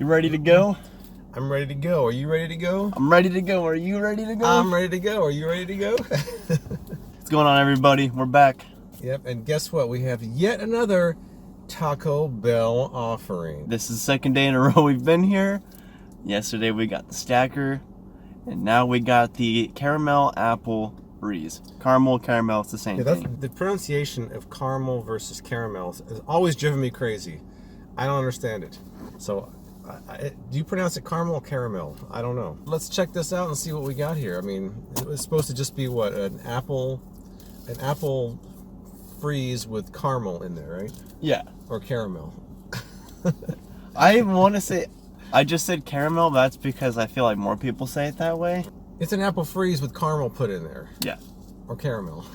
You ready to go? I'm ready to go. Are you ready to go? I'm ready to go. Are you ready to go? I'm ready to go. Are you ready to go? What's going on, everybody? We're back. Yep, and guess what? We have yet another Taco Bell offering. This is the second day in a row we've been here. Yesterday we got the stacker, and now we got the caramel apple freeze. Caramel, it's the same thing. The pronunciation of caramel versus caramel has always driven me crazy. I don't understand it. So, do you pronounce it caramel or caramel? I don't know. Let's check this out and see what we got here. I mean, it was supposed to just be what, an apple freeze with caramel in there, right? Yeah. Or caramel. I want to say, I just said caramel. That's because I feel like more people say it that way. It's an apple freeze with caramel put in there. Yeah. Or caramel.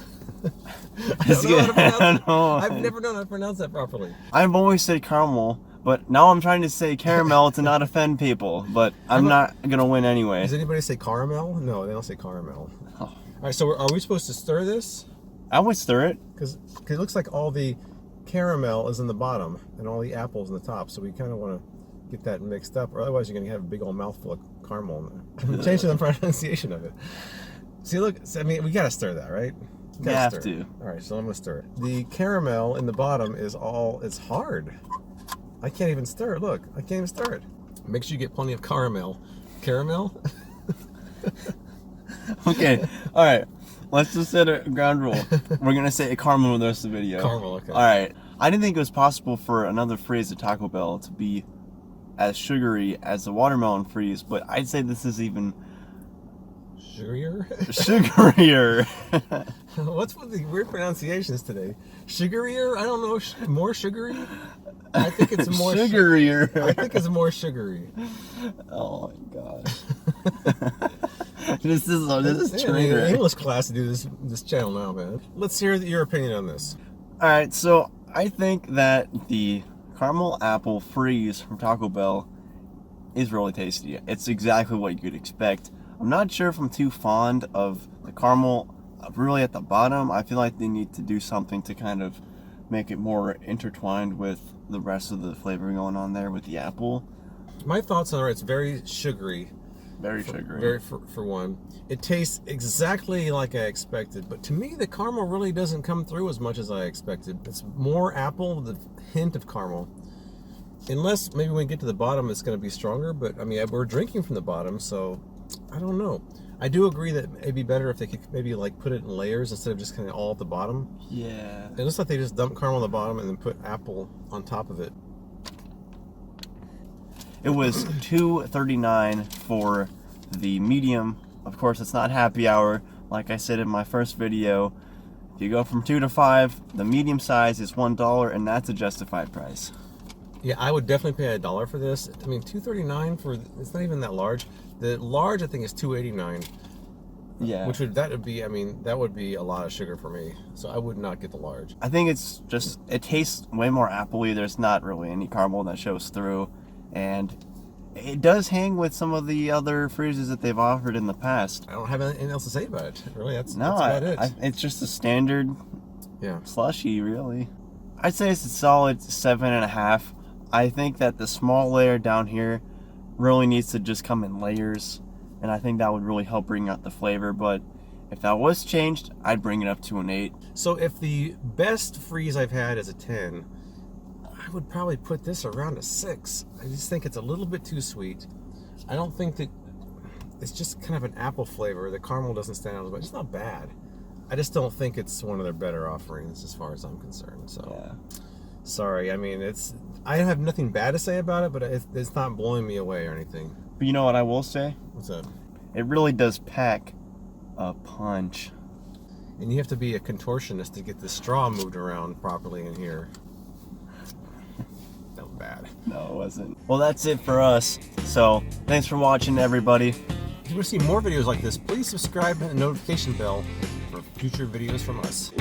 I don't know. I've never known how to pronounce that properly. I've always said caramel, but now I'm trying to say caramel to not offend people, but I'm not going to win anyway. Does anybody say caramel? No, they don't say caramel. Oh. All right, so are we supposed to stir this? I would stir it. Because it looks like all the caramel is in the bottom and all the apples in the top, so we kind of want to get that mixed up, or otherwise you're going to have a big old mouthful of caramel in there. Change the pronunciation of it. See, look, I mean, we got to stir that, right? You have to. All right, so I'm going to stir it. The caramel in the bottom it's hard. I can't even stir it. Look, I can't even stir it. Make sure you get plenty of caramel. Caramel? Okay, all right. Let's just set a ground rule. We're going to say caramel the rest of the video. Caramel, okay. All right. I didn't think it was possible for another freeze at Taco Bell to be as sugary as the watermelon freeze, but I'd say this is even sugarier. What's with the weird pronunciations today? Sugarier? I don't know. More sugary? I think it's more sugarier. I think it's more sugary. Oh my god. This is trainer. English class to do this channel now, man. Let's hear your opinion on this. All right, so I think that the caramel apple freeze from Taco Bell is really tasty. It's exactly what you could expect. I'm not sure if I'm too fond of the caramel really at the bottom. I feel like they need to do something to kind of make it more intertwined with the rest of the flavor going on there with the apple. My thoughts are it's very sugary. Very sugary. For one. It tastes exactly like I expected, but to me the caramel really doesn't come through as much as I expected. It's more apple with a hint of caramel. Unless maybe when we get to the bottom it's going to be stronger, but I mean we're drinking from the bottom, so I don't know. I do agree that it'd be better if they could maybe like put it in layers instead of just kind of all at the bottom. Yeah. It looks like they just dumped caramel on the bottom and then put apple on top of it. It was $2.39 for the medium. Of course, it's not happy hour. Like I said in my first video, if you go from 2 to 5, the medium size is $1, and that's a justified price. Yeah, I would definitely pay $1 for this. I mean, $2.39 for it's not even that large. The large I think is $2.89. Yeah. That would be a lot of sugar for me. So I would not get the large. I think it's just it tastes way more appley. There's not really any caramel that shows through. And it does hang with some of the other freezes that they've offered in the past. I don't have anything else to say about it. Really, that's about it. It's just a standard slushy, really. I'd say it's a solid 7.5. I think that the small layer down here really needs to just come in layers. And I think that would really help bring out the flavor. But if that was changed, I'd bring it up to an 8. So if the best freeze I've had is a 10... I would probably put this around a 6. I just think it's a little bit too sweet. I don't think that it's just kind of an apple flavor. The caramel doesn't stand out as much. It's not bad. I just don't think it's one of their better offerings as far as I'm concerned. So, sorry. I mean, I have nothing bad to say about it, but it's not blowing me away or anything. But you know what I will say? What's that? It really does pack a punch. And you have to be a contortionist to get the straw moved around properly in here. Bad. No, it wasn't. Well, that's it for us. So, thanks for watching, everybody. If you want to see more videos like this, please subscribe and hit the notification bell for future videos from us.